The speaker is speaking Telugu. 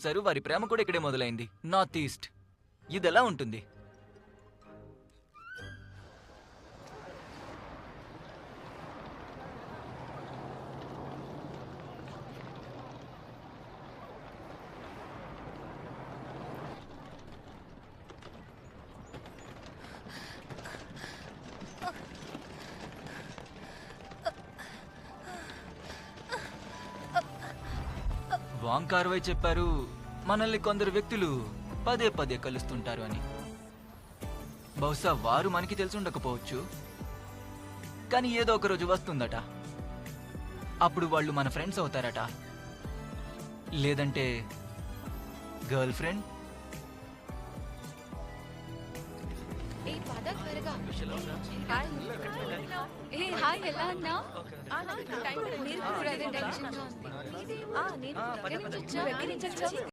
కలిశారు, వారి ప్రేమ కూడా ఇక్కడే మొదలైంది. North east. ఇదెలా ఉంటుంది? వాంగ్ కార్వై చెప్పారు మనల్ని కొందరు వ్యక్తులు పదే పదే కలుస్తుంటారు అని. బహుశా వారు మనకి తెలిసి ఉండకపోవచ్చు, కానీ ఏదో ఒక రోజు వస్తుందట. అప్పుడు వాళ్ళు మన ఫ్రెండ్స్ అవుతారట, లేదంటే గర్ల్ ఫ్రెండ్. హాయ్, ఎలా అన్నా? నేను